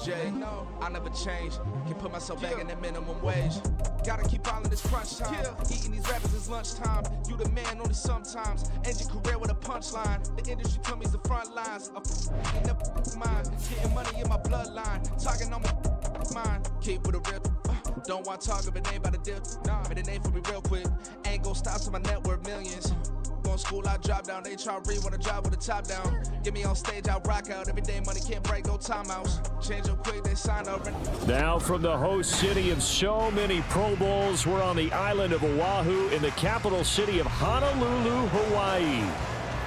J. I never change. Can put myself back in the minimum wage. Gotta keep following this crunch time. Eating these rappers is lunchtime. You the man only sometimes. End your career with a punchline. The industry told me it's the front lines. In the mind. Getting money in my bloodline. Talking on my mind. Keep with a real. Don't want to talk if it ain't about a dip. But it ain't for me real quick. Ain't gon' stop till my net worth millions. Going school, I drop down. They try to read when I drop with the top down. Get me on stage, I rock out. Every day money can't break, no timeouts. Change up quick, they sign up. Now from the host city of so many Pro Bowls, we're on the island of Oahu in the capital city of Honolulu, Hawaii.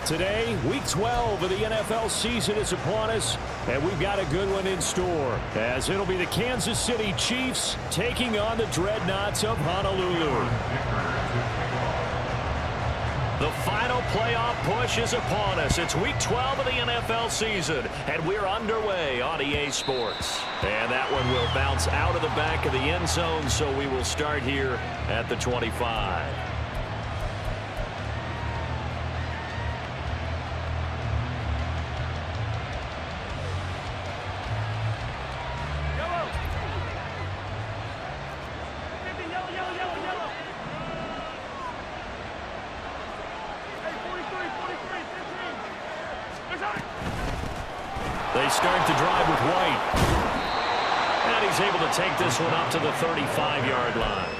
Today, week 12 of the NFL season is upon us, and we've got a good one in store, as it'll be the Kansas City Chiefs taking on the Dreadnoughts of Honolulu. The final playoff push is upon us. It's week 12 of the NFL season, and we're underway on EA Sports. And that one will bounce out of the back of the end zone, so we will start here at the 25. They start the drive with White. And he's able to take this one up to the 35-yard line.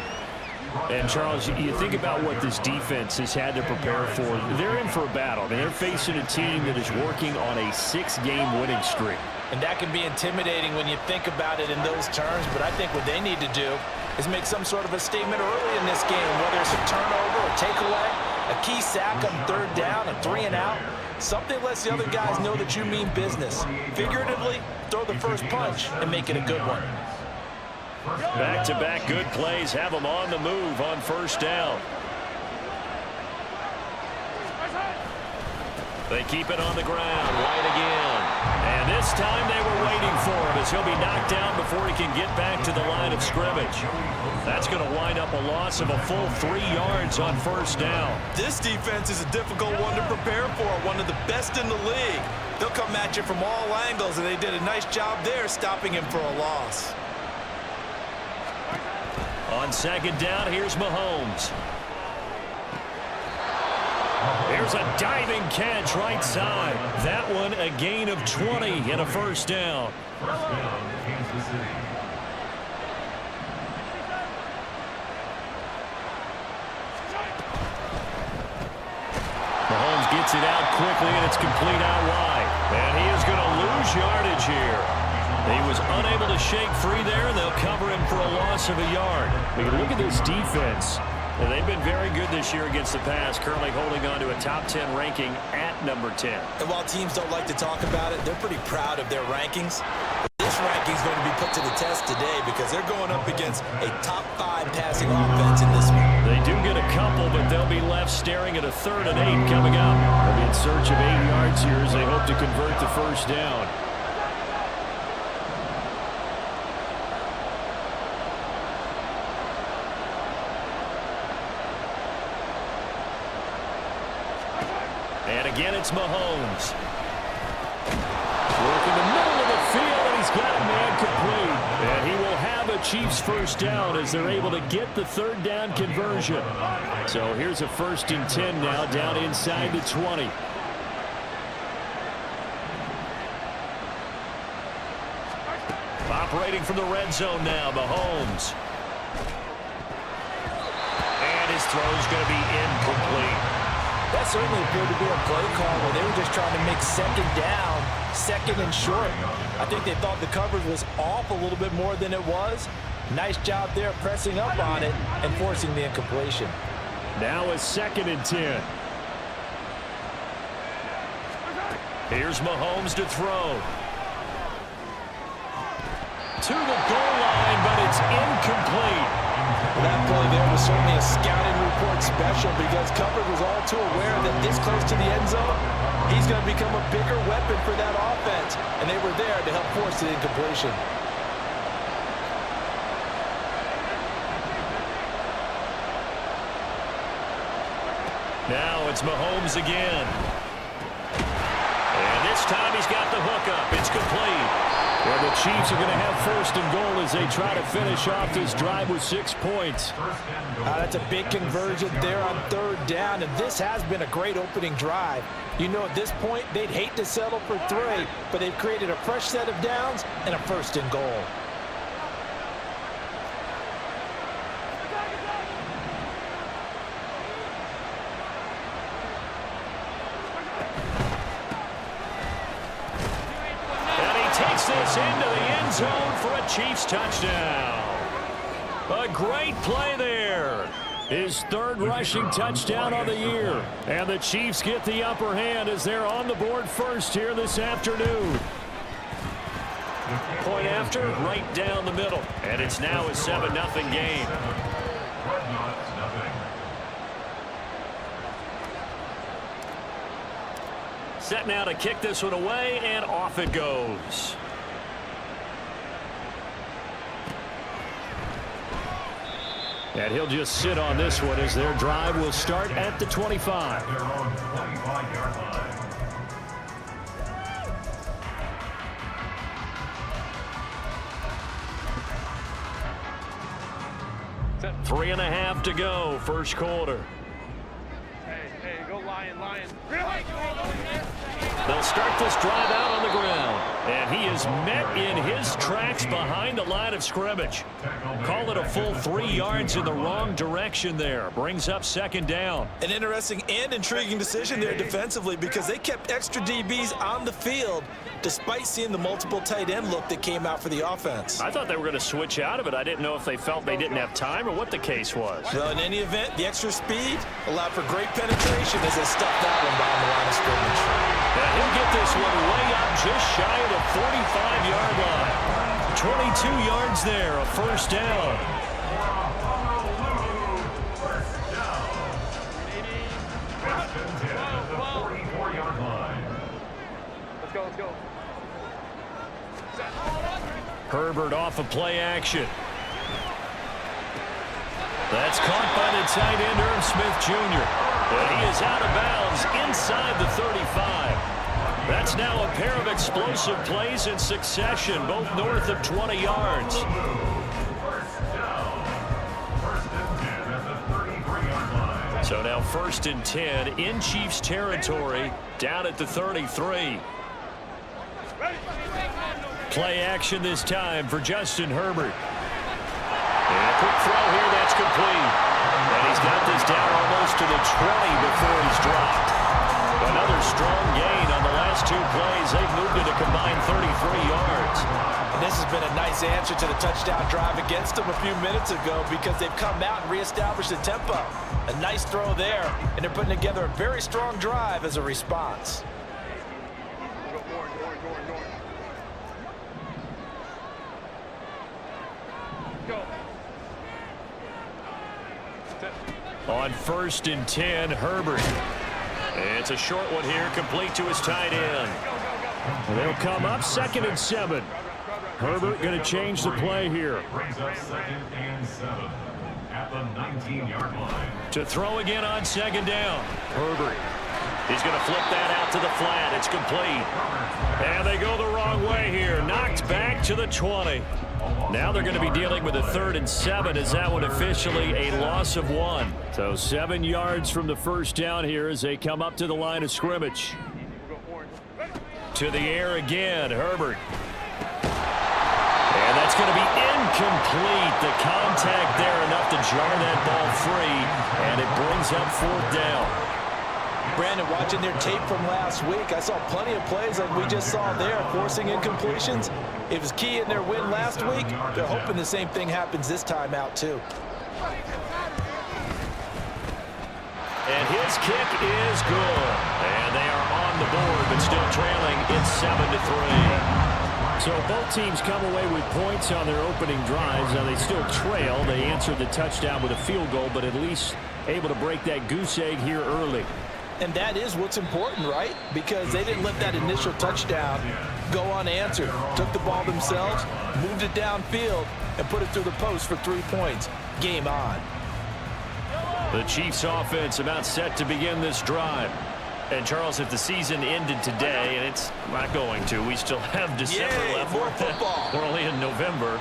And, Charles, you think about what this defense has had to prepare for. They're in for a battle. I mean, they're facing a team that is working on a 6-game winning streak. And that can be intimidating when you think about it in those terms. But I think what they need to do is make some sort of a statement early in this game, whether it's a turnover, a takeaway, a key sack on third down, a 3-and-out. Something lets the other guys know that you mean business. Figuratively, throw the first punch and make it a good one. Back-to-back good plays have them on the move on first down. They keep it on the ground. White again. And this time they were waiting for him as he'll be knocked down before he can get back to the line of scrimmage. That's going to wind up a loss of a full 3 yards on first down. This defense is a difficult one to prepare for, one of the best in the league. They'll come at you from all angles, and they did a nice job there stopping him for a loss. On second down, here's Mahomes. Here's a diving catch right side. That one a gain of 20 and a first down. Mahomes gets it out quickly, and it's complete out wide. And he is going to lose yardage here. He was unable to shake free there, and they'll cover him for a loss of a yard. We can look at this defense. Well, they've been very good this year against the pass, currently holding on to a top 10 ranking at number 10. And while teams don't like to talk about it, they're pretty proud of their rankings. This ranking is going to be put to the test today because they're going up against a top 5 passing offense in this one. They do get a couple, but they'll be left staring at a 3rd and 8 coming up. They'll be in search of 8 yards here as they hope to convert the first down. And again, it's Mahomes. Work in the middle of the field, and he's got a man complete. And he will have a Chiefs first down as they're able to get the 3rd down conversion. So here's a 1st and 10 now down inside the 20. Operating from the red zone now, Mahomes. And his throw's going to be incomplete. That certainly appeared to be a play call where they were just trying to make second down, second and short. I think they thought the coverage was off a little bit more than it was. Nice job there pressing up on it and forcing the incompletion. Now a 2nd and 10. Here's Mahomes to throw. To the goal line, but it's incomplete. That play there was certainly a scouting report special because coverage was all too aware that this close to the end zone, he's going to become a bigger weapon for that offense, and they were there to help force the incompletion. Now it's Mahomes again. And this time he's got the hookup. It's complete. And the Chiefs are going to have first and goal as they try to finish off this drive with 6 points. That's a big conversion there on third down, and this has been a great opening drive. You know, at this point, they'd hate to settle for 3, but they've created a fresh set of downs and a first and goal. Takes this into the end zone for a Chiefs touchdown. A great play there. His 3rd rushing touchdown on the year. And the Chiefs get the upper hand as they're on the board first here this afternoon. Point after, right down the middle. And it's now a 7-0 game. Set now to kick this one away, and off it goes. And he'll just sit on this one as their drive will start at the 25. They're on 25-yard line. 3.5 to go, first quarter. Hey, go Lion. They'll start this drive out on the ground. And he is met in his tracks behind the line of scrimmage. Call it a full 3 yards in the wrong direction there. Brings up second down. An interesting and intriguing decision there defensively because they kept extra DBs on the field despite seeing the multiple tight end look that came out for the offense. I thought they were going to switch out of it. I didn't know if they felt they didn't have time or what the case was. Well, in any event, the extra speed allowed for great penetration as they stuffed that one behind the line of scrimmage. And he'll get this one way up just shy of the 45-yard line. 22 yards there, a first down. Let's go. Herbert off of play action. That's caught by the tight end, Irv Smith Jr. And he is out of bounds inside the 35. That's now a pair of explosive plays in succession, both north of 20 yards. So now 1st and 10 in Chiefs territory, down at the 33. Play action this time for Justin Herbert. And a quick throw here, that's complete. And he's got this down almost to the 20 before he's dropped. Another strong gain on the last 2 plays. They've moved it a combined 33 yards. And this has been a nice answer to the touchdown drive against them a few minutes ago because they've come out and reestablished the tempo. A nice throw there, and they're putting together a very strong drive as a response. On 1st and 10, Herbert. It's a short one here, complete to his tight end. They'll come up 2nd and 7. Herbert going to change the play here. Brings up 2nd and 7 at the 19-yard line. To throw again on 2nd down. Herbert. He's going to flip that out to the flat. It's complete. And they go the wrong way here. Knocked back to the 20. Now they're going to be dealing with a 3rd and 7 as that one officially a loss of 1. So 7 yards from the first down here as they come up to the line of scrimmage. To the air again, Herbert. And that's going to be incomplete. The contact there enough to jar that ball free, and it brings up 4th down. Brandon, watching their tape from last week, I saw plenty of plays like we just saw there, forcing incompletions. It was key in their win last week. They're hoping the same thing happens this time out, too. And his kick is good. And they are on the board, but still trailing. It's 7-3. So both teams come away with points on their opening drives. Now they still trail. They answered the touchdown with a field goal, but at least able to break that goose egg here early. And that is what's important, right? Because they didn't let that initial touchdown go unanswered. Took the ball themselves, moved it downfield, and put it through the post for 3 points. Game on. The Chiefs offense about set to begin this drive. And, Charles, if the season ended today, and it's not going to, we still have December left. More football. We're only in November.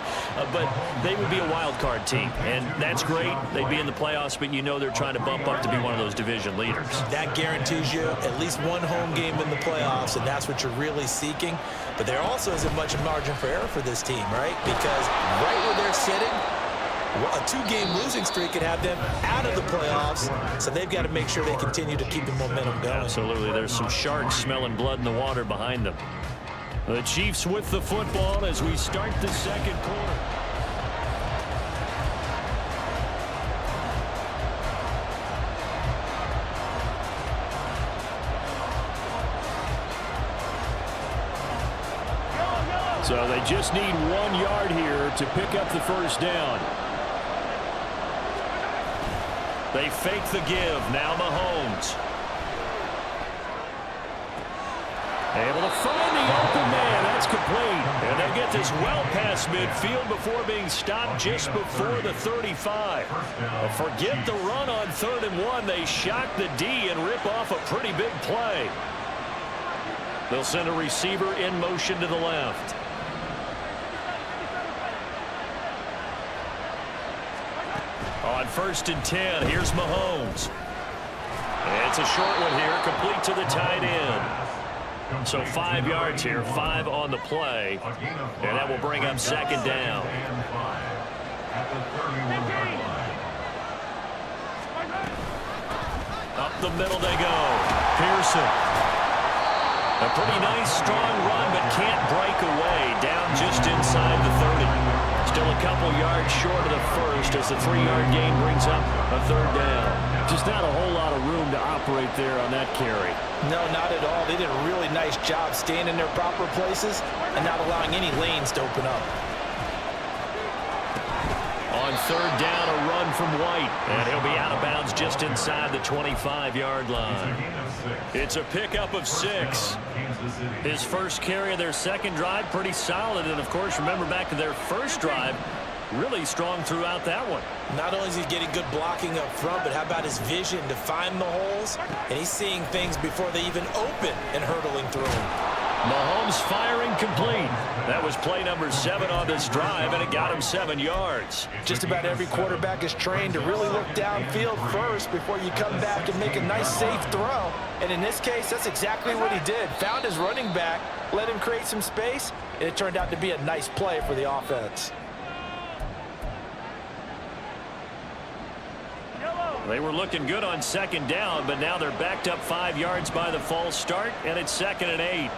But they would be a wild card team, and that's great. They'd be in the playoffs, but you know they're trying to bump up to be one of those division leaders. That guarantees you at least one home game in the playoffs, and that's what you're really seeking. But there also isn't much margin for error for this team, right? Because right where they're sitting, a two-game losing streak could have them out of the playoffs, so they've got to make sure they continue to keep the momentum going. Absolutely. There's some sharks smelling blood in the water behind them. The Chiefs with the football as we start the second quarter. So they just need 1 yard here to pick up the first down. They fake the give. Now Mahomes. Able to find the open man. That's complete. And they get this well past midfield before being stopped just before the 35. Forget the run on 3rd and 1. They shock the D and rip off a pretty big play. They'll send a receiver in motion to the left. On 1st and 10, here's Mahomes. It's a short one here, complete to the tight end. So 5 yards here, 5 on the play, and that will bring up 2nd down. Up the middle they go. Pearson. A pretty nice, strong run, but can't break away. Down just inside the 30. Still a couple yards short of the first as the 3-yard gain brings up a 3rd down. Just not a whole lot of room to operate there on that carry. No, not at all. They did a really nice job staying in their proper places and not allowing any lanes to open up. On 3rd down, a run from White. And he'll be out of bounds just inside the 25-yard line. It's a pickup of 6. His first carry of their second drive, pretty solid. And, of course, remember back to their first drive, really strong throughout that one. Not only is he getting good blocking up front, but how about his vision to find the holes? And he's seeing things before they even open and hurtling through them. Mahomes firing complete. That was play number 7 on this drive, and it got him 7 yards. Just about every quarterback is trained to really look downfield first before you come back and make a nice, safe throw. And in this case, that's exactly what he did. Found his running back, let him create some space, and it turned out to be a nice play for the offense. They were looking good on 2nd down, but now they're backed up 5 yards by the false start, and it's 2nd and 8.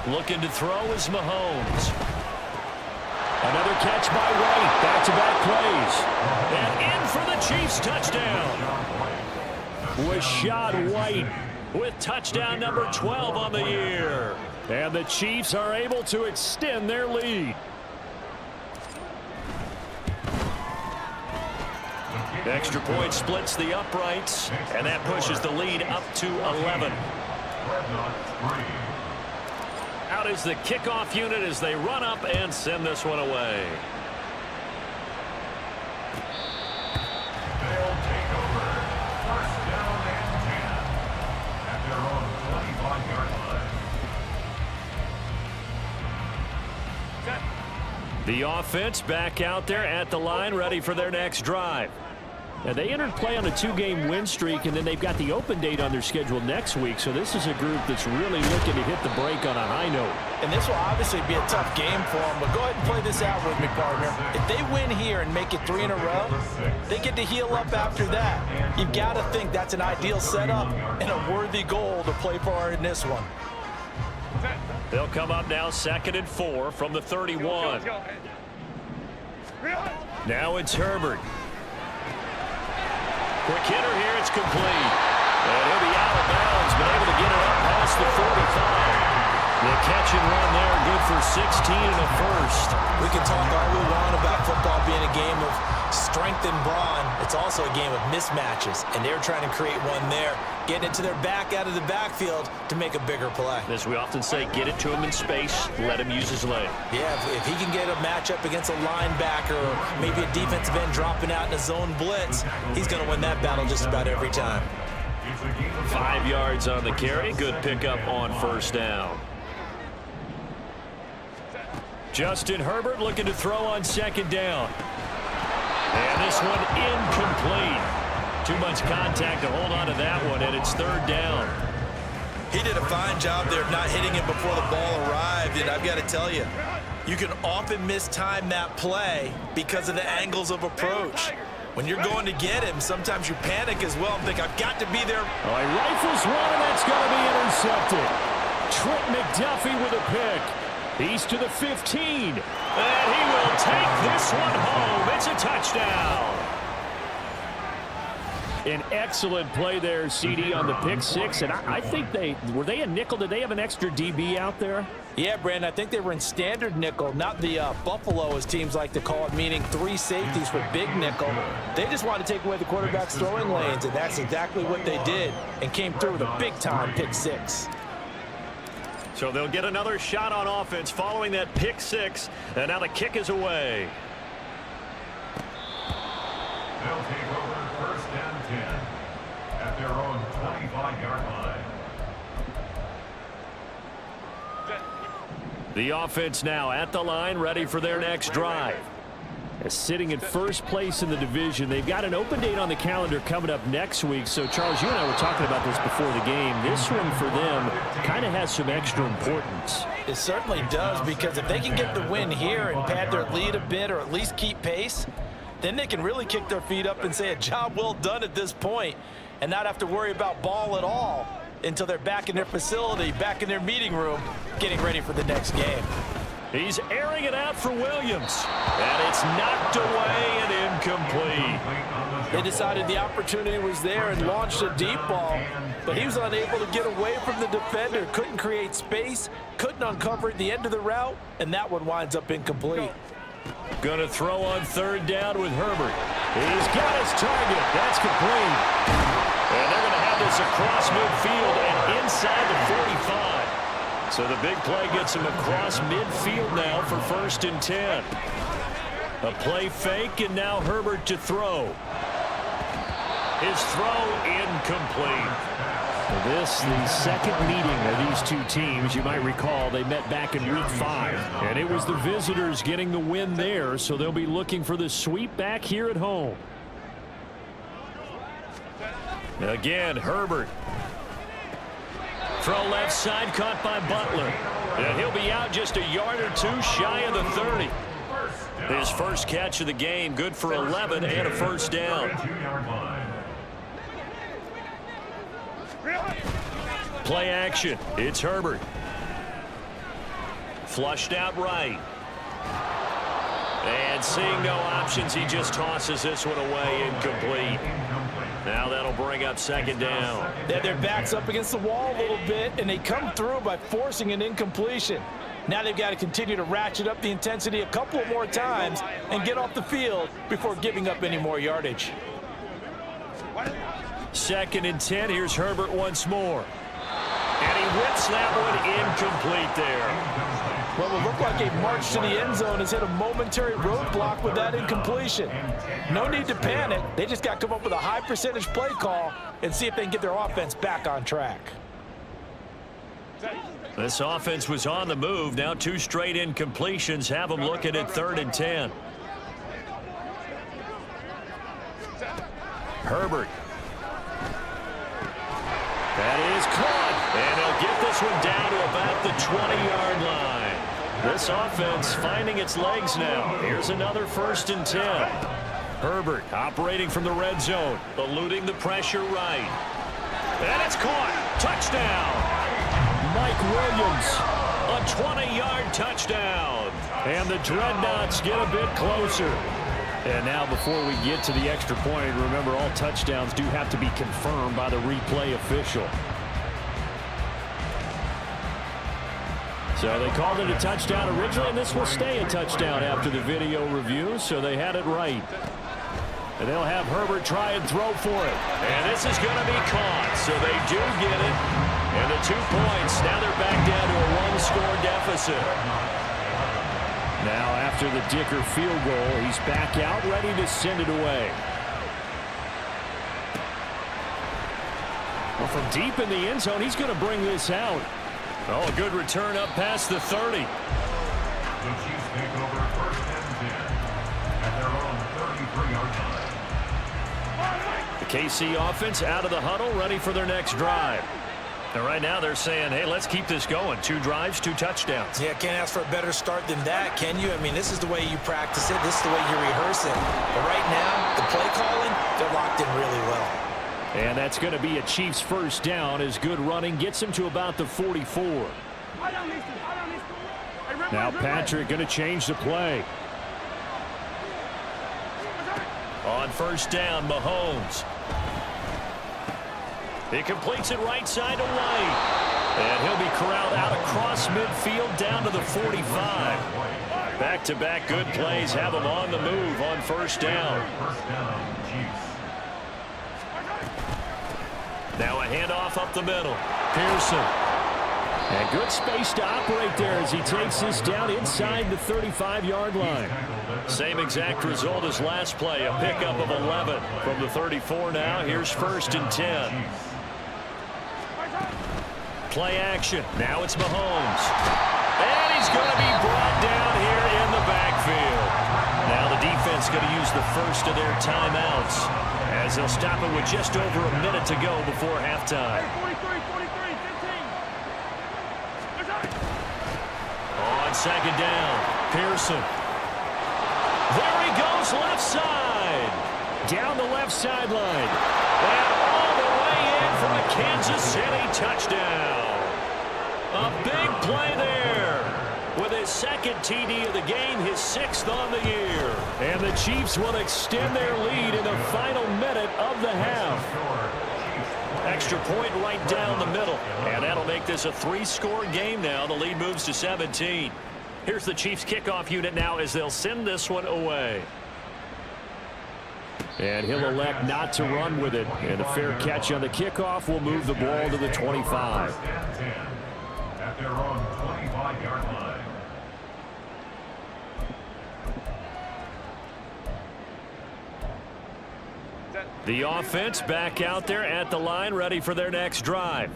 Looking to throw is Mahomes. Another catch by White. Back-to-back plays. And in for the Chiefs touchdown. Rashad White with touchdown number 12 on the year. And the Chiefs are able to extend their lead. Extra point splits the uprights, and that pushes the lead up to 11. Out is the kickoff unit as they run up and send this one away. They'll take over. 1st down and 10 at their own 25-yard line. The offense back out there at the line, ready for their next drive. Now, they entered play on a 2-game win streak, and then they've got the open date on their schedule next week. So this is a group that's really looking to hit the break on a high note. And this will obviously be a tough game for them, but go ahead and play this out with me, partner. If they win here and make it 3 in a row, they get to heal up after that. You've got to think that's an ideal setup and a worthy goal to play for in this one. They'll come up now 2nd and 4 from the 31. Now it's Herbert. Quick hitter here, it's complete. And he'll be out of bounds, but able to get it up past the 45. The catch and run there, good for 16 and a first. We can talk all we want about football being a game of strength and brawn. It's also a game of mismatches, and they're trying to create one there, getting it to their back out of the backfield to make a bigger play. As we often say, get it to him in space, let him use his leg. Yeah, if he can get a matchup against a linebacker or maybe a defensive end dropping out in a zone blitz, he's going to win that battle just about every time. 5 yards on the carry. Good pickup on first down. Justin Herbert looking to throw on second down. And this one incomplete. Too much contact to hold on to that one, and it's third down. He did a fine job there of not hitting him before the ball arrived, and I've got to tell you, you can often mistime that play because of the angles of approach. When you're going to get him, sometimes you panic as well and think, I've got to be there. Oh, he rifles one, and that's going to be intercepted. Trent McDuffie with a pick. He's to the 15. And he will take this one home. It's a touchdown. An excellent play there, CD, on the pick six. And I think were they a nickel? Did they have an extra DB out there? Yeah, Brandon, I think they were in standard nickel, not the Buffalo, as teams like to call it, meaning 3 safeties for big nickel. They just wanted to take away the quarterback's throwing lanes, and that's exactly what they did, and came through with a big-time pick six. So they'll get another shot on offense following that pick six, and now the kick is away. They'll take over first and 10 at their own 25-yard line. The offense now at the line, ready for their next drive. Sitting in first place in the division. They've got an open date on the calendar coming up next week. So, Charles, you and I were talking about this before the game. This one for them kind of has some extra importance. It certainly does, because if they can get the win here and pad their lead a bit or at least keep pace, then they can really kick their feet up and say a job well done at this point and not have to worry about ball at all until they're back in their facility, back in their meeting room, getting ready for the next game. He's airing it out for Williams. And it's knocked away and incomplete. They decided the opportunity was there and launched a deep ball, but he was unable to get away from the defender, couldn't create space, couldn't uncover the end of the route, and that one winds up incomplete. Going to throw on third down with Herbert. He's got his target. That's complete. And they're going to have this across midfield and inside the 45. So the big play gets him across midfield now for first and 10. A play fake, and now Herbert to throw. His throw incomplete. This, the second meeting of these two teams. You might recall they met back in week 5. And it was the visitors getting the win there, so they'll be looking for the sweep back here at home. Again, Herbert. Throw left side, caught by Butler. And he'll be out just a yard or two shy of the 30. His first catch of the game, good for 11 and a first down. Play action. It's Herbert. Flushed out right. And seeing no options, he just tosses this one away, incomplete. Now that'll bring up second down. They have their backs up against the wall a little bit, and they come through by forcing an incompletion. Now they've got to continue to ratchet up the intensity a couple more times and get off the field before giving up any more yardage. Second and 10. Here's Herbert once more. And he whips that one incomplete there. Well, it looked like a march to the end zone has hit a momentary roadblock with that incompletion. No need to panic. They just got to come up with a high percentage play call and see if they can get their offense back on track. This offense was on the move. Now 2 straight incompletions have them looking at third and 10. Herbert. That is caught. And he'll get this one down to about the 20-yard line. This offense finding its legs now. Here's another first and 10. Herbert operating from the red zone, eluding the pressure right. And it's caught. Touchdown. Mike Williams, a 20-yard touchdown. And the Dreadnoughts get a bit closer. And now before we get to the extra point, remember all touchdowns do have to be confirmed by the replay official. So they called it a touchdown originally, and this will stay a touchdown after the video review, so they had it right. And they'll have Herbert try and throw for it. And this is going to be caught, so they do get it. And the 2 points, now they're back down to a 1-score deficit. Now after the Dicker field goal, he's back out, ready to send it away. Well, from deep in the end zone, he's going to bring this out. Oh, a good return up past the 30. The Chiefs take over first and 10 at their own 33-yard line. The KC offense out of the huddle, ready for their next drive. And right now they're saying, hey, let's keep this going. 2 drives, 2 touchdowns. Yeah, can't ask for a better start than that, can you? I mean, this is the way you practice it. This is the way you rehearse it. But right now, the play calling, they're locked in really well. And that's going to be a Chiefs first down as good running gets him to about the 44. Now Patrick going to change the play. On first down, Mahomes. He completes it right side to White. And he'll be corralled out across midfield down to the 45. Back-to-back good plays have him on the move on first down. Now a handoff up the middle. Pearson. And good space to operate there as he takes this down inside the 35-yard line. Same exact result as last play, a pickup of 11 from the 34 now. Here's first and 10. Play action. Now it's Mahomes. And he's going to be brought down here in the backfield. Now the defense going to use the first of their timeouts as they'll stop it with just over a minute to go before halftime. On second down, Pearson. There he goes left side. Down the left sideline. And all the way in for a Kansas City touchdown. A big play there. With his second TD of the game, his 6th on the year. And the Chiefs will extend their lead in the final minute of the half. Extra point right down the middle. And that'll make this a 3-score game now. The lead moves to 17. Here's the Chiefs kickoff unit now as they'll send this one away. And he'll elect not to run with it. And a fair catch on the kickoff will move the ball to the 25. At their own 25-yard line. The offense back out there at the line, ready for their next drive.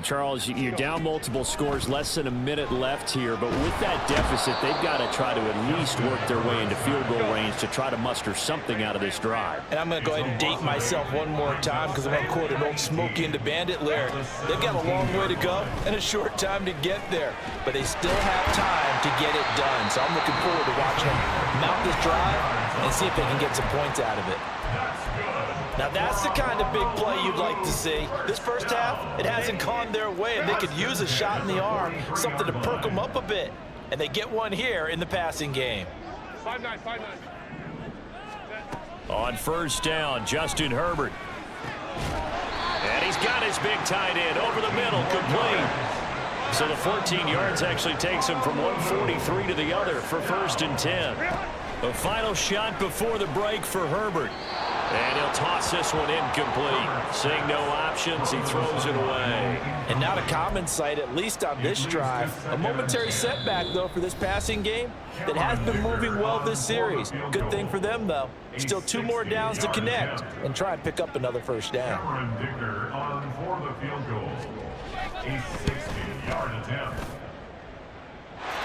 Charles, you're down multiple scores, less than a minute left here, but with that deficit, they've got to try to at least work their way into field goal range to try to muster something out of this drive. And I'm going to go ahead and date myself one more time because I'm going to quote an old Smokey and the Bandit lyric. They've got a long way to go and a short time to get there, but they still have time to get it done. So I'm looking forward to watching them mount this drive and see if they can get some points out of it. Now that's the kind of big play you'd like to see. This first half, it hasn't gone their way, and they could use a shot in the arm, something to perk them up a bit. And they get one here in the passing game. 5-9, 5-9. On first down, Justin Herbert. And he's got his big tight end over the middle, complete. So the 14 yards actually takes him from 143 to the other for first and 10. The final shot before the break for Herbert. And he'll toss this one incomplete. Seeing no options, he throws it away. And not a common sight, at least on this drive. A momentary setback, though, for this passing game that has been moving well this series. Good thing for them, though. Still 2 more downs to connect and try and pick up another first down. Dicker on for the field goal. A 60-yard attempt.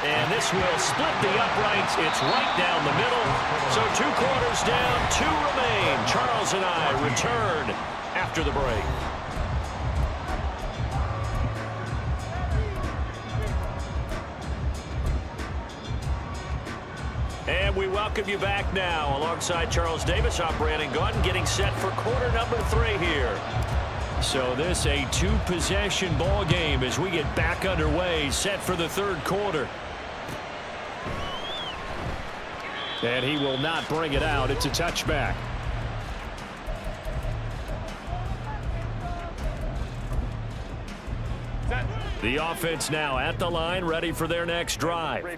And this will split the uprights. It's right down the middle. So 2 quarters down, 2 remain. Charles and I return after the break. And we welcome you back now alongside Charles Davis. I'm Brandon Gunn getting set for quarter number 3 here. So this a 2-possession ball game as we get back underway, set for the 3rd quarter. And he will not bring it out. It's a touchback. The offense now at the line, ready for their next drive.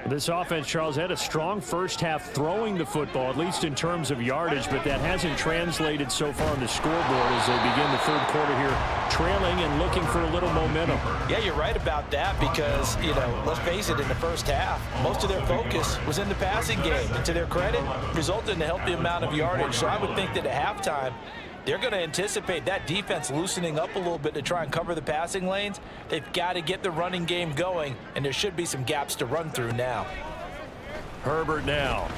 This offense, Charles, had a strong first half throwing the football, at least in terms of yardage, but that hasn't translated so far on the scoreboard as they begin the third quarter here, trailing and looking for a little momentum. Yeah, you're right about that because, let's face it, in the first half, most of their focus was in the passing game. And to their credit, resulted in a healthy amount of yardage. So I would think that at halftime, they're going to anticipate that defense loosening up a little bit to try and cover the passing lanes. They've got to get the running game going, and there should be some gaps to run through now. Herbert now.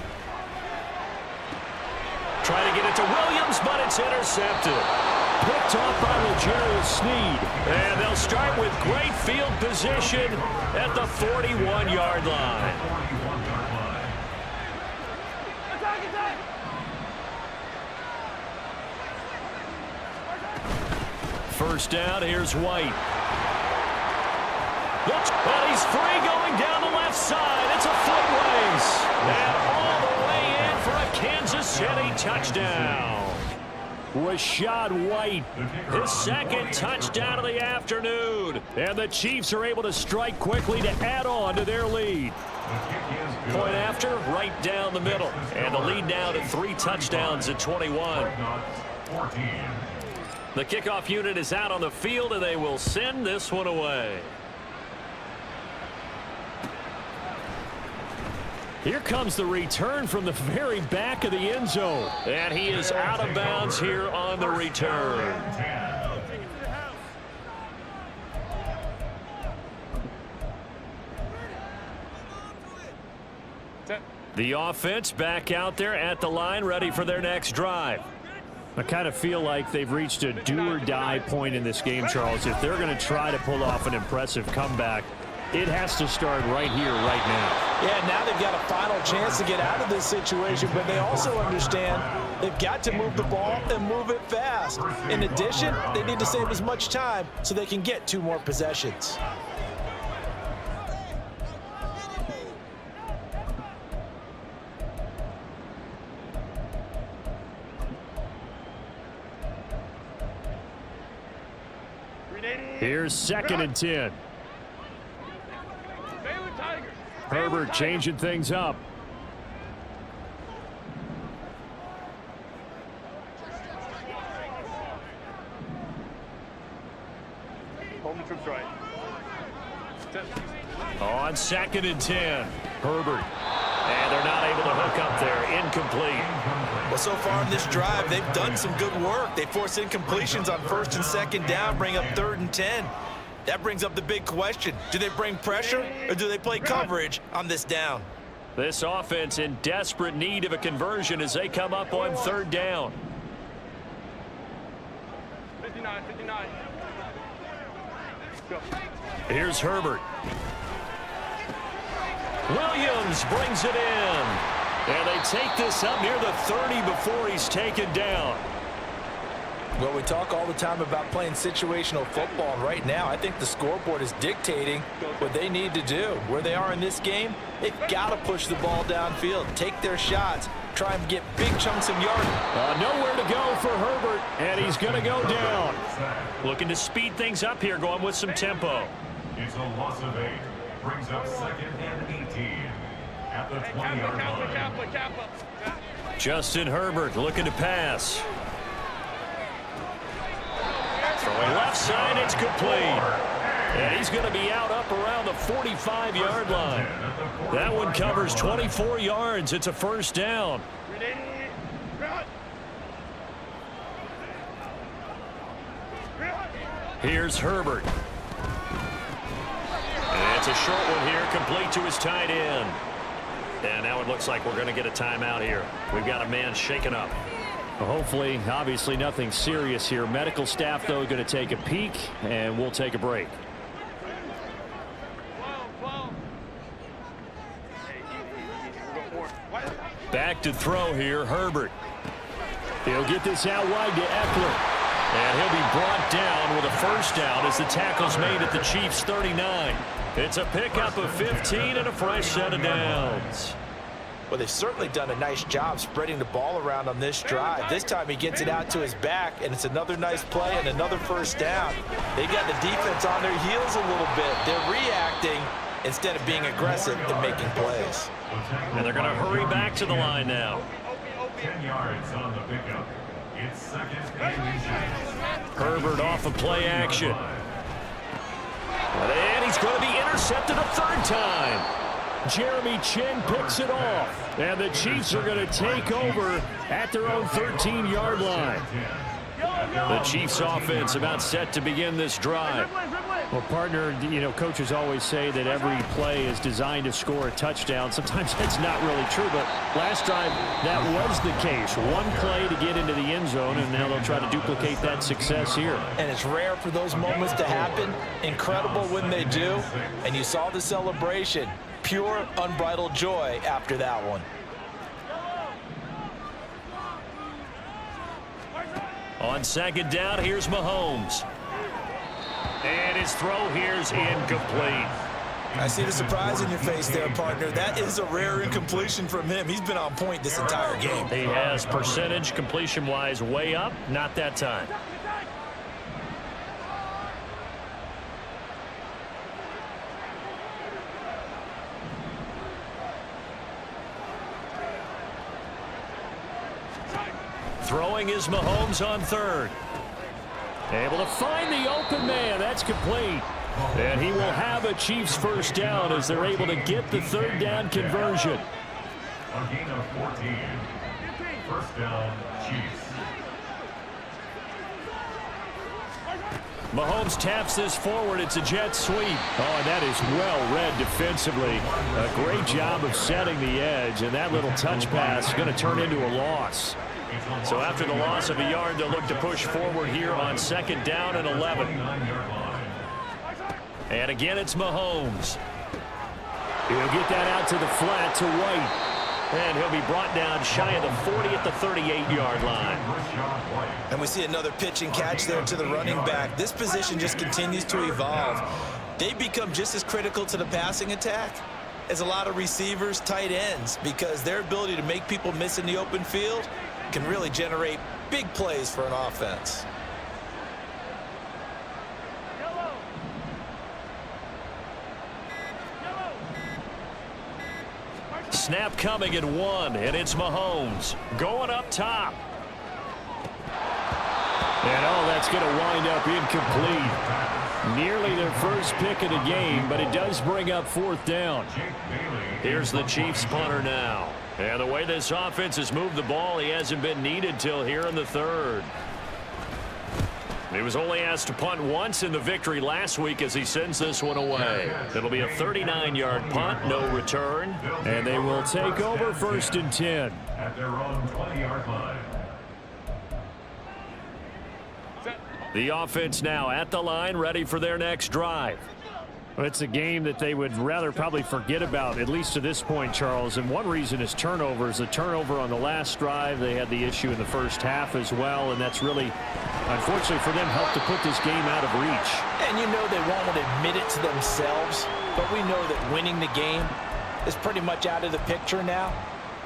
Trying to get it to Williams, but it's intercepted. Picked off by L'Jarius Sneed. And they'll start with great field position at the 41-yard line. First down, here's White. And he's free going down the left side. It's a foot race. And all the way in for a Kansas City touchdown. Rachaad White, his second touchdown of the afternoon. And the Chiefs are able to strike quickly to add on to their lead. Point after, right down the middle. And the lead now to 3 touchdowns at 21. The kickoff unit is out on the field, and they will send this one away. Here comes the return from the very back of the end zone. And he is out of bounds here on the return. The offense back out there at the line, ready for their next drive. I kind of feel like they've reached a do-or-die point in this game, Charles. If they're going to try to pull off an impressive comeback, it has to start right here, right now. Yeah, now they've got a final chance to get out of this situation, but they also understand they've got to move the ball and move it fast. In addition, they need to save as much time so they can get 2 more possessions. Here's 2nd and 10. Herbert changing things up. Home troops right. On 2nd and 10. Herbert. And they're not able to hook up there. Incomplete. Well, so far in this drive, they've done some good work. They force incompletions on 1st and 2nd down, bring up 3rd and 10. That brings up the big question. Do they bring pressure or do they play coverage on this down? This offense in desperate need of a conversion as they come up on 3rd down. 59. Go. Here's Herbert. Williams brings it in. And they take this up near the 30 before he's taken down. Well, we talk all the time about playing situational football. And right now, I think the scoreboard is dictating what they need to do. Where they are in this game, they've got to push the ball downfield, take their shots, try and get big chunks of yardage. Nowhere to go for Herbert, and he's going to go down. Looking to speed things up here, going with some tempo. It's a loss of 8. Brings up 2nd and 18 at the 20-yard line. Justin Herbert looking to pass. Throwing left side, it's complete. And he's going to be out up around the 45-yard line. That one covers 24 yards. It's a 1st down. Here's Herbert. And it's a short one here, complete to his tight end. And now it looks like we're going to get a timeout here. We've got a man shaken up. Well, hopefully, obviously nothing serious here. Medical staff, though, going to take a peek, and we'll take a break. Back to throw here, Herbert. He'll get this out wide to Eckler. And he'll be brought down with a 1st down as the tackle's made at the Chiefs' 39. It's a pickup of 15 and a fresh set of downs. Well, they've certainly done a nice job spreading the ball around on this drive. This time he gets it out to his back, and it's another nice play and another first down. They got the defense on their heels a little bit. They're reacting instead of being aggressive and making plays. And they're going to hurry back to the line now. 10 yards on the pickup. It's second and 10. Herbert off of play action. And he's going to be intercepted a third time. Jeremy Chin picks it off. And the Chiefs are going to take over at their own 13-yard line. The Chiefs offense about set to begin this drive. Well, partner, you know, coaches always say that every play is designed to score a touchdown. Sometimes that's not really true, but last drive that was the case. One play to get into the end zone, and now they'll try to duplicate that success here. And it's rare for those moments to happen. Incredible when they do. And you saw the celebration. Pure, unbridled joy after that one. On second down, here's Mahomes. And his throw here's incomplete. I see the surprise in your face there, partner. That is a rare incompletion from him. He's been on point this entire game. He has percentage completion-wise way up. Not that time. Throwing is Mahomes on third. Able to find the open man. That's complete. And he will have a Chiefs first down as they're able to get the third down conversion. A gain of 14. First down, Chiefs. Mahomes taps this forward. It's a jet sweep. Oh, and that is well read defensively. A great job of setting the edge, and that little touch pass is going to turn into a loss. So after the loss of a yard, they'll look to push forward here on second down and 11. And again, it's Mahomes. He'll get that out to the flat to White. And he'll be brought down shy of the 40 at the 38-yard line. And we see another pitch and catch there to the running back. This position just continues to evolve. They become just as critical to the passing attack as a lot of receivers, tight ends, because their ability to make people miss in the open field can really generate big plays for an offense. Snap coming at one, and it's Mahomes going up top. And oh, that's going to wind up incomplete. Nearly their first pick of the game, but it does bring up fourth down. Here's the Chiefs punter now. And the way this offense has moved the ball, he hasn't been needed till here in the third. He was only asked to punt once in the victory last week as he sends this one away. It'll be a 39-yard punt, no return, and they will take over first and 10. At their own 20-yard line. The offense now at the line, ready for their next drive. Well, it's a game that they would rather probably forget about, at least to this point, Charles. And one reason is turnovers. The turnover on the last drive, they had the issue in the first half as well, and that's really, unfortunately for them, helped to put this game out of reach. And you know they won't admit it to themselves, but we know that winning the game is pretty much out of the picture now.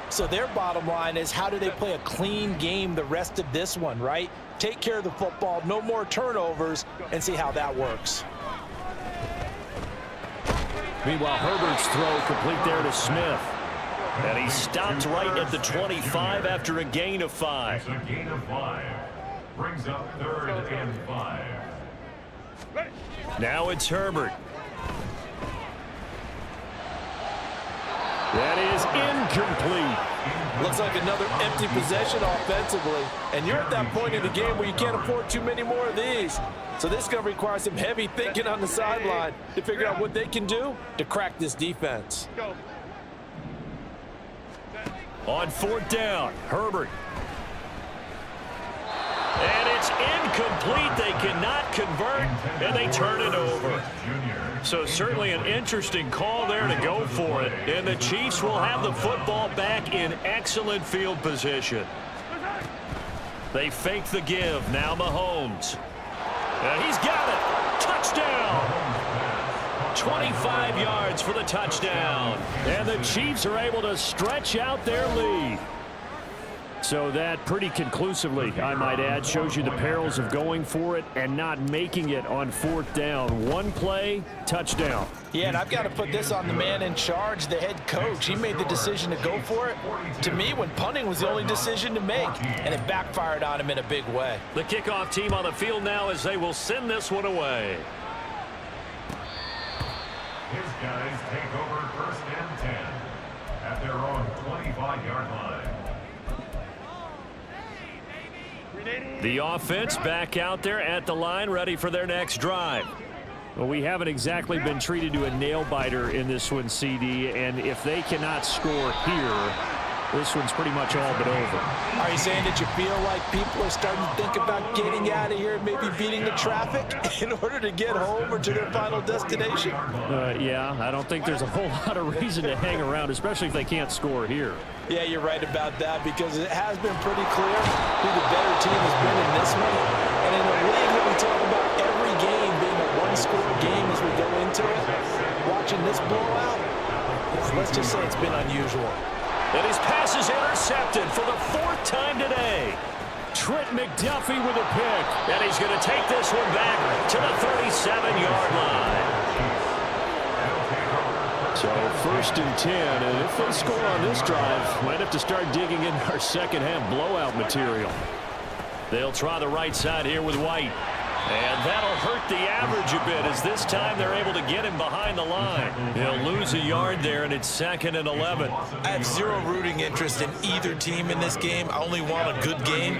So their bottom line is, how do they play a clean game the rest of this one, right? Take care of the football, no more turnovers, and see how that works. Meanwhile, Herbert's throw complete there to Smith. And he stopped right at the 25 after a gain of 5. It's a gain of 5. Brings up third and 5. Now it's Herbert. That is incomplete. Looks like another empty possession offensively. And you're at that point in the game where you can't afford too many more of these. So this is going to require some heavy thinking on the sideline to figure out what they can do to crack this defense. On fourth down, Herbert. And it's incomplete. They cannot convert, and they turn it over. So certainly an interesting call there to go for it. And the Chiefs will have the football back in excellent field position. They fake the give. Now Mahomes. And he's got it. Touchdown. 25 yards for the touchdown. And the Chiefs are able to stretch out their lead. So that pretty conclusively, I might add, shows you the perils of going for it and not making it on 4th down. One play, touchdown. Yeah, and I've got to put this on the man in charge, the head coach. He made the decision to go for it. To me, when punting was the only decision to make, and it backfired on him in a big way. The kickoff team on the field now as they will send this one away. His guys take over 1st and 10 at their own 25-yard line. The offense back out there at the line, ready for their next drive. Well, we haven't exactly been treated to a nail-biter in this one, CD, and if they cannot score here, this one's pretty much all but over. Are you saying that you feel like people are starting to think about getting out of here and maybe beating the traffic in order to get home or to their final destination? Yeah, I don't think there's a whole lot of reason to hang around, especially if they can't score here. Yeah, you're right about that, because it has been pretty clear who the better team has been in this one. And in a league that we talk about every game being a one-score game as we go into it, watching this blowout, let's just say it's been unusual. And his pass is intercepted for the 4th time today. Trent McDuffie with a pick. And he's going to take this one back to the 37-yard line. So 1st and 10, and if they score on this drive, might have to start digging in our second-half blowout material. They'll try the right side here with White. And that'll hurt the average a bit, as this time they're able to get him behind the line. He'll lose a yard there, and it's 2nd and 11. I have zero rooting interest in either team in this game. I only want a good game.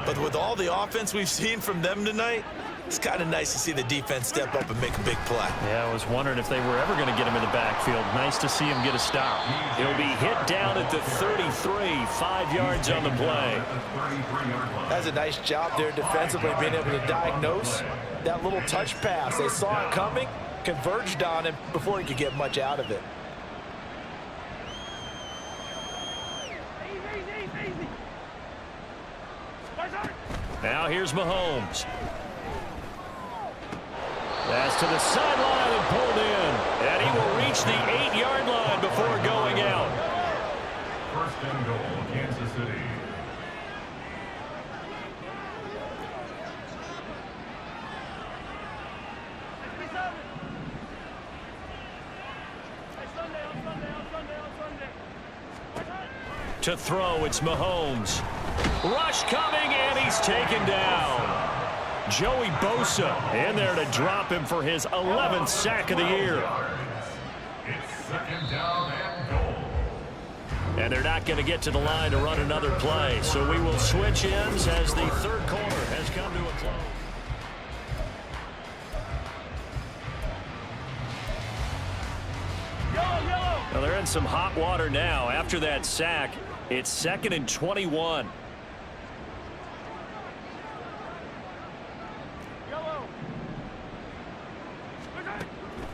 But with all the offense we've seen from them tonight, it's kind of nice to see the defense step up and make a big play. Yeah, I was wondering if they were ever going to get him in the backfield. Nice to see him get a stop. He'll be hit down at the 33, 5 yards on the play. That's a nice job there defensively, being able to diagnose that little touch pass. They saw it coming, converged on him before he could get much out of it. Now here's Mahomes. That's to the sideline and pulled in. And he will reach the 8-yard line before going out. 1st and goal, Kansas City. To throw, it's Mahomes. Rush coming, and he's taken down. Joey Bosa in there to drop him for his 11th sack of the year. It's 2nd down and goal. And they're not going to get to the line to run another play. So we will switch ends as the 3rd quarter has come to a close. Well, they're in some hot water now. After that sack, it's 2nd and 21.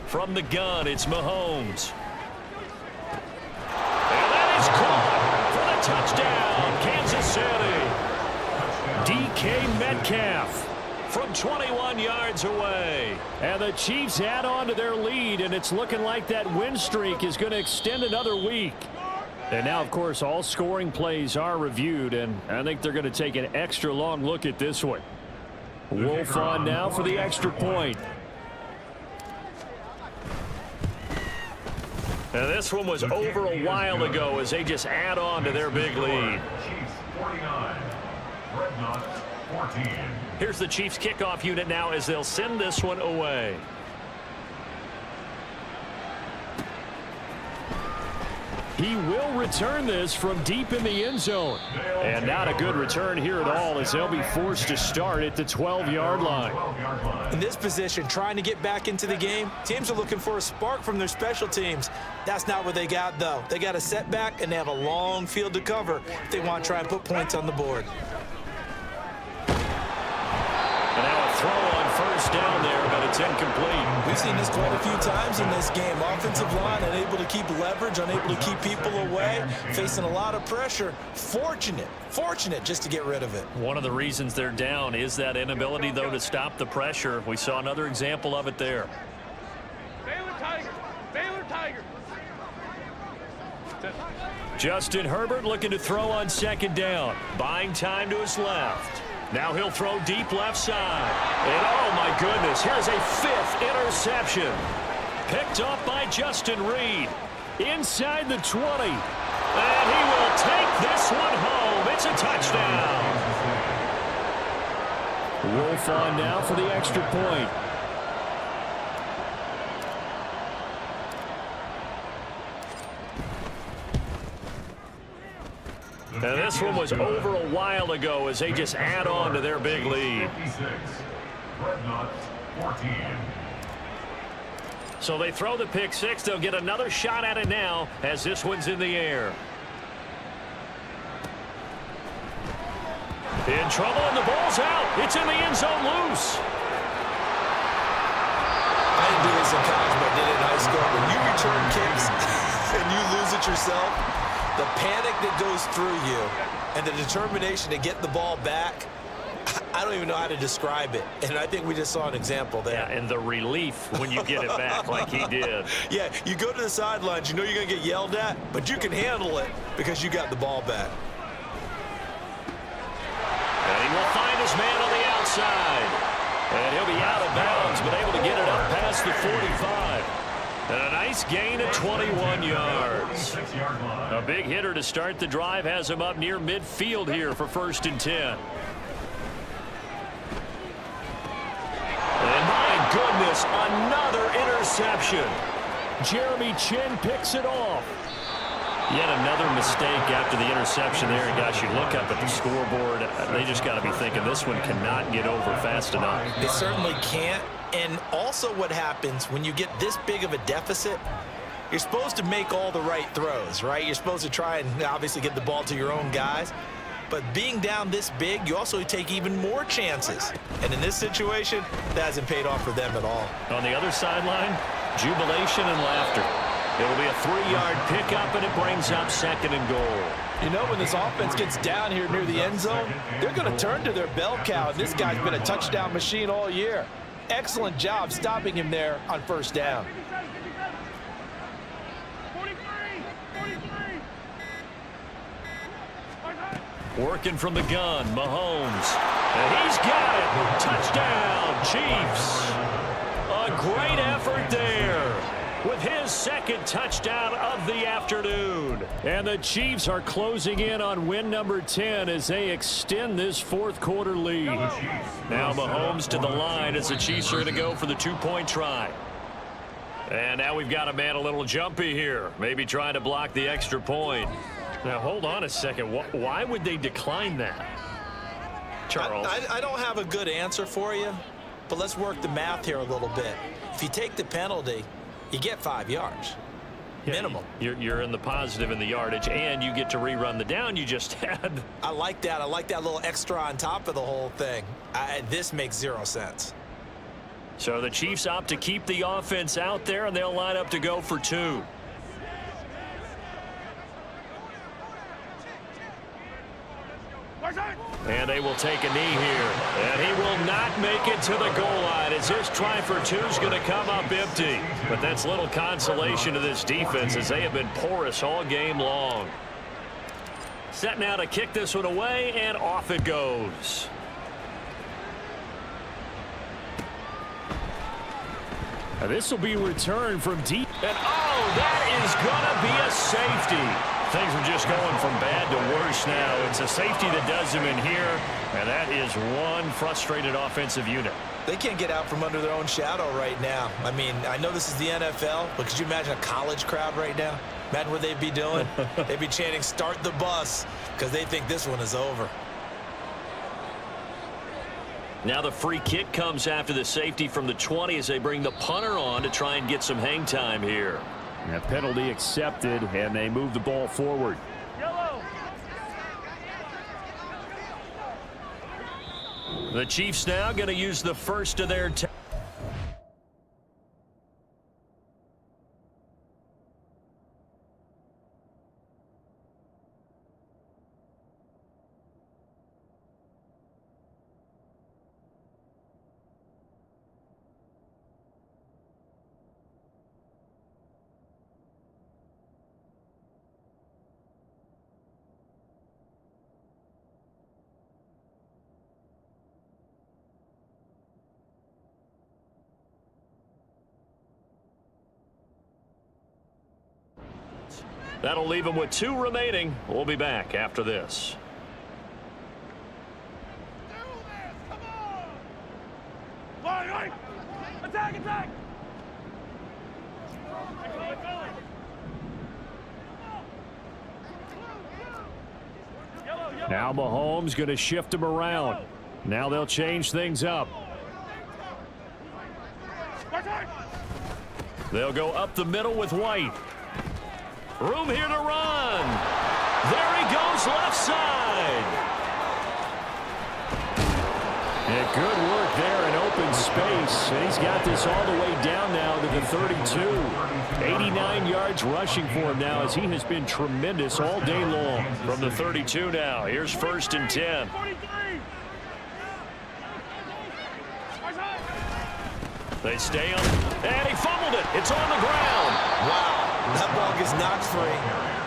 From the gun, it's Mahomes. And that is caught for the touchdown, Kansas City. DK Metcalf from 21 yards away. And the Chiefs add on to their lead, and it's looking like that win streak is going to extend another week. And now, of course, all scoring plays are reviewed, and I think they're going to take an extra long look at this one. Wolf on now for the extra point. And this one was over a while ago as they just add on to their big lead. Chiefs 49, Dreadnoughts 14. Here's the Chiefs kickoff unit now as they'll send this one away. He will return this from deep in the end zone. And not a good return here at all as they'll be forced to start at the 12-yard line. In this position, trying to get back into the game, teams are looking for a spark from their special teams. That's not what they got, though. They got a setback, and they have a long field to cover if they want to try and put points on the board. And now a throw on 1st down there, but it's incomplete. We've seen this quite a few times in this game. Offensive line unable to keep leverage, unable to keep people away, facing a lot of pressure. Fortunate just to get rid of it. One of the reasons they're down is that inability, though, to stop the pressure. We saw another example of it there. Tiger. Baylor Tiger. Justin Herbert looking to throw on second down. Buying time to his left. Now he'll throw deep left side. And oh my goodness, here's a 5th interception. Picked off by Justin Reed. Inside the 20. And he will take this one home. It's a touchdown. Wolf on now for the extra point. Now this one was over a while ago as they just add on to their big lead. Dreadnoughts 14. So they throw the pick six. They'll get another shot at it now as this one's in the air. In trouble and the ball's out. It's in the end zone loose. I didn't do this in college, but I did it in high school. When you return kicks and you lose it yourself, the panic that goes through you and the determination to get the ball back, I don't even know how to describe it. And I think we just saw an example there. Yeah, and the relief when you get it back like he did. Yeah, you go to the sidelines, you know you're going to get yelled at, but you can handle it because you got the ball back. And he will find his man on the outside. And he'll be out of bounds, but able to get it up past the 45. And a nice gain of 21 yards. A big hitter to start the drive has him up near midfield here for 1st and 10. And my goodness, another interception. Jeremy Chin picks it off. Yet another mistake after the interception there. And gosh, you look up at the scoreboard, they just got to be thinking this one cannot get over fast enough. It certainly can't. And also what happens when you get this big of a deficit, you're supposed to make all the right throws, right? You're supposed to try and obviously get the ball to your own guys. But being down this big, you also take even more chances. And in this situation, that hasn't paid off for them at all. On the other sideline, jubilation and laughter. It'll be a 3-yard pickup, and it brings up 2nd and goal. You know, when this offense gets down here near the end zone, they're going to turn to their bell cow. And this guy's been a touchdown machine all year. Excellent job stopping him there on 1st down. 43. Working from the gun, Mahomes. And he's got it. Touchdown, Chiefs. A great effort there with his 2nd touchdown of the afternoon. And the Chiefs are closing in on win number 10 as they extend this 4th quarter lead. Now Mahomes to the line as the Chiefs are going to go for the 2-point try. And now we've got a man a little jumpy here, maybe trying to block the extra point. Now hold on a second. Why would they decline that? Charles? I don't have a good answer for you, but let's work the math here a little bit. If you take the penalty, you get 5 yards. Yeah, minimum. You're in the positive in the yardage, and you get to rerun the down you just had. I like that. I like that little extra on top of the whole thing. This makes 0 sense. So the Chiefs opt to keep the offense out there, and they'll line up to go for 2. And they will take a knee here. And he will not make it to the goal line as this try for 2 is going to come up empty. But that's little consolation to this defense as they have been porous all game long. Set now to kick this one away, and off it goes. Now this will be returned from deep. And oh, that is going to be a safety. Things are just going from bad to worse now. It's a safety that does them in here, and that is one frustrated offensive unit. They can't get out from under their own shadow right now. I mean, I know this is the NFL, but could you imagine a college crowd right now? Imagine what they'd be doing. They'd be chanting, "Start the bus," because they think this one is over. Now the free kick comes after the safety from the 20 as they bring the punter on to try and get some hang time here. A penalty accepted, and they move the ball forward. Yellow. The Chiefs now going to use the first of their That'll leave them with 2 remaining. We'll be back after this. Attack, attack! Now Mahomes going to shift them around. Now they'll change things up. They'll go up the middle with White. Room here to run. There he goes left side. And good work there in open space. And he's got this all the way down now to the 32. 89 yards rushing for him now as he has been tremendous all day long. From the 32 now, here's 1st and 10. They stay on, and he fumbled it. It's on the ground. Wow, that ball gets knocked free,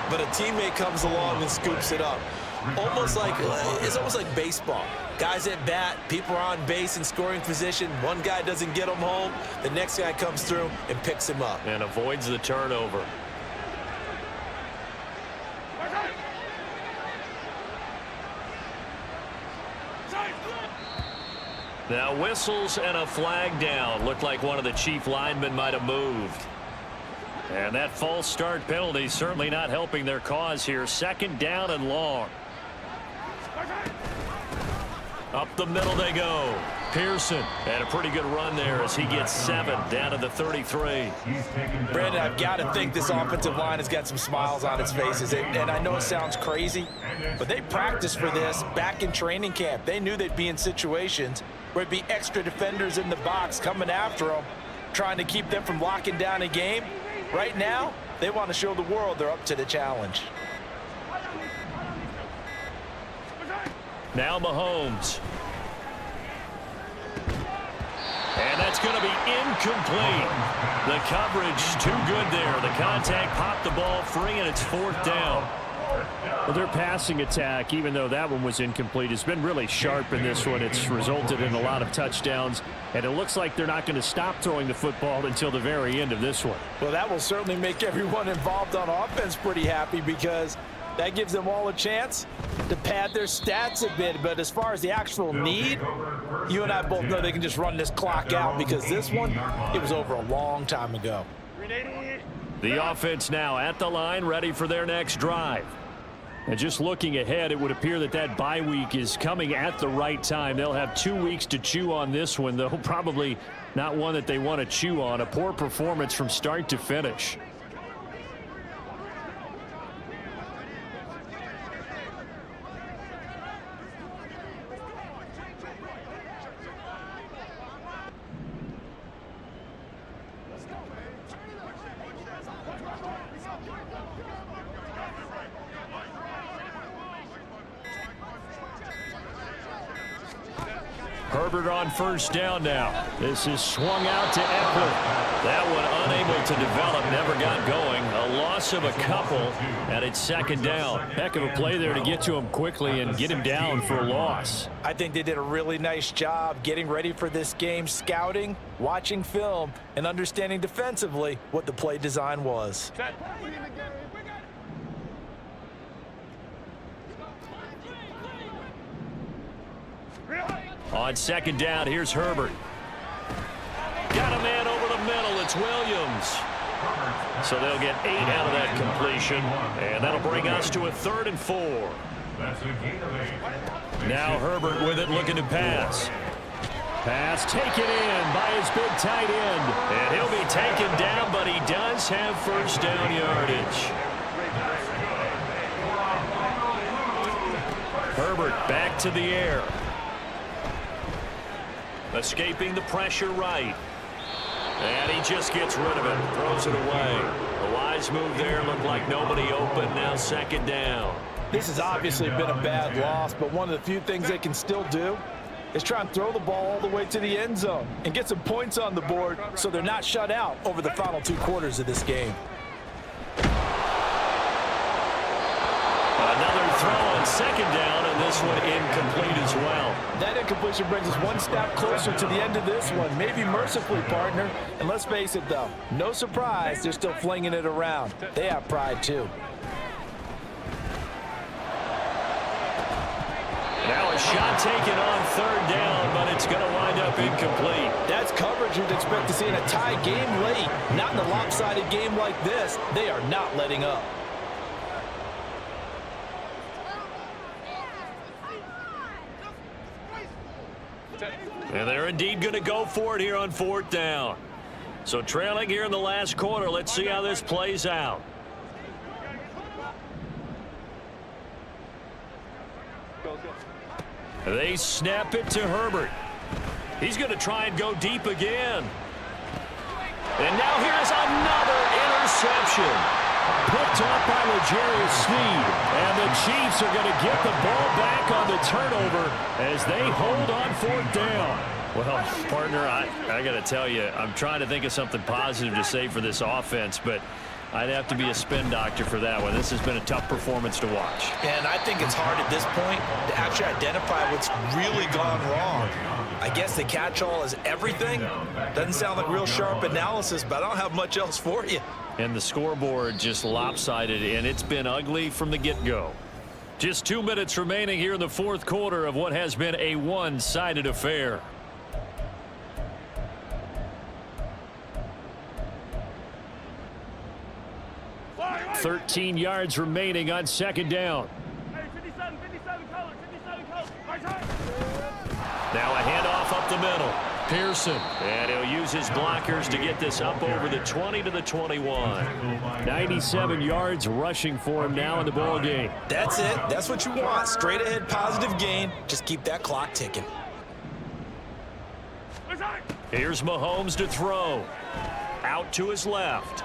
but a teammate comes along and scoops it up. It's almost like baseball. Guys at bat, people are on base in scoring position. One guy doesn't get him home. The next guy comes through and picks him up. And avoids the turnover. Now whistles and a flag down. Looked like one of the chief linemen might have moved. And that false start penalty certainly not helping their cause here. 2nd down and long. Up the middle they go. Pearson had a pretty good run there as he gets 7 down to the 33. Brandon, I've got to think this offensive line has got some smiles on its faces. And I know it sounds crazy, but they practiced for this back in training camp. They knew they'd be in situations where there'd be extra defenders in the box coming after them, trying to keep them from locking down a game. Right now, they want to show the world they're up to the challenge. Now Mahomes. And that's going to be incomplete. The coverage too good there. The contact popped the ball free, and it's 4th down. Well, their passing attack, even though that one was incomplete, has been really sharp in this one. It's resulted in a lot of touchdowns, and it looks like they're not going to stop throwing the football until the very end of this one. Well, that will certainly make everyone involved on offense pretty happy because that gives them all a chance to pad their stats a bit. But as far as the actual need, you and I both know they can just run this clock out because this one, it was over a long time ago. The offense now at the line, ready for their next drive. And just looking ahead, it would appear that that bye week is coming at the right time. They'll have 2 weeks to chew on this one, though probably not one that they want to chew on. A poor performance from start to finish. Herbert on 1st down now. This is swung out to Eckler. That one unable to develop, never got going. A loss of a couple, and it's 2nd down. Heck of a play there to get to him quickly and get him down for a loss. I think they did a really nice job getting ready for this game, scouting, watching film, and understanding defensively what the play design was. On 2nd down, here's Herbert. Got a man over the middle. It's Williams. So they'll get 8 out of that completion. And that'll bring us to a 3rd and 4. Now Herbert with it, looking to pass. Pass taken in by his big tight end. And he'll be taken down, but he does have 1st down yardage. Herbert back to the air. Escaping the pressure right. And he just gets rid of it. Throws it away. A wise move there. Looked like nobody open. Now 2nd down. This has obviously been a bad loss, but one of the few things they can still do is try and throw the ball all the way to the end zone and get some points on the board so they're not shut out over the final 2 quarters of this game. Another throw on second down, and this one incomplete as well. That incompletion brings us one step closer to the end of this one, maybe mercifully, partner. And let's face it, though, no surprise, they're still flinging it around. They have pride, too. Now a shot taken on third down, but it's going to wind up incomplete. That's coverage you'd expect to see in a tie game late. Not in a lopsided game like this. They are not letting up. And they're indeed going to go for it here on fourth down. So trailing here in the last quarter. Let's see how this plays out. They snap it to Herbert. He's going to try and go deep again. And now here's another interception. Picked off by L'Jarius Sneed. And the Chiefs are going to get the ball back on the turnover as they hold on fourth down. Well, partner, I got to tell you, I'm trying to think of something positive to say for this offense, but I'd have to be a spin doctor for that one. This has been a tough performance to watch. And I think it's hard at this point to actually identify what's really gone wrong. I guess the catch-all is everything. Doesn't sound like real sharp analysis, but I don't have much else for you. And the scoreboard just lopsided, and it's been ugly from the get-go. Just 2 minutes remaining here in the fourth quarter of what has been a one-sided affair. Fire, 13 yards remaining on second down. Hey, 57 color, 57 color. Right side. Now a handoff up the middle. Pearson, and he'll use his blockers to get this up over the 20 to the 21. 97 yards rushing for him now in the ball game. That's it. That's what you want. Straight ahead, positive gain. Just keep that clock ticking. Right side. Here's Mahomes to throw. Out to his left.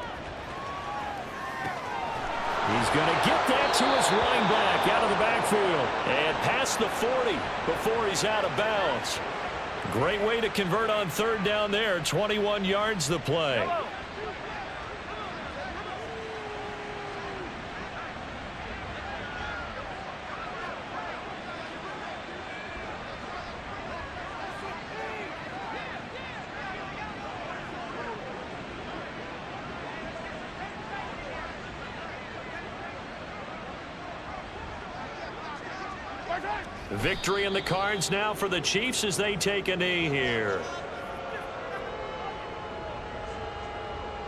He's going to get that to his running back out of the backfield. And past the 40 before he's out of bounds. Great way to convert on third down there. 21 yards the play. Victory in the cards now for the Chiefs as they take a knee here.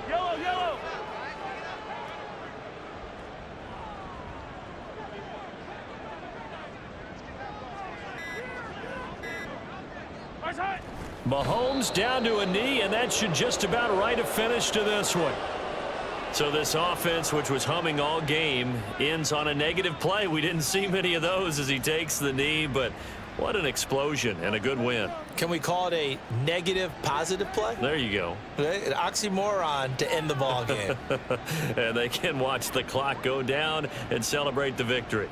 Yellow, yellow. Right side. Mahomes down to a knee, and that should just about write a finish to this one. So this offense, which was humming all game, ends on a negative play. We didn't see many of those as he takes the knee, but what an explosion and a good win. Can we call it a negative positive play? There you go. An oxymoron to end the ball game. And they can watch the clock go down and celebrate the victory.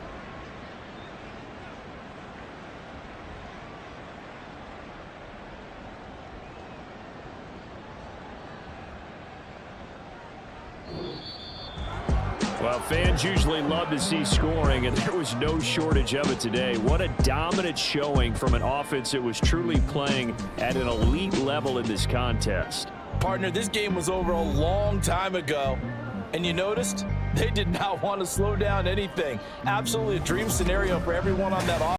Well, fans usually love to see scoring, and there was no shortage of it today. What a dominant showing from an offense that was truly playing at an elite level in this contest. Partner, this game was over a long time ago. And you noticed? They did not want to slow down anything. Absolutely a dream scenario for everyone on that offense.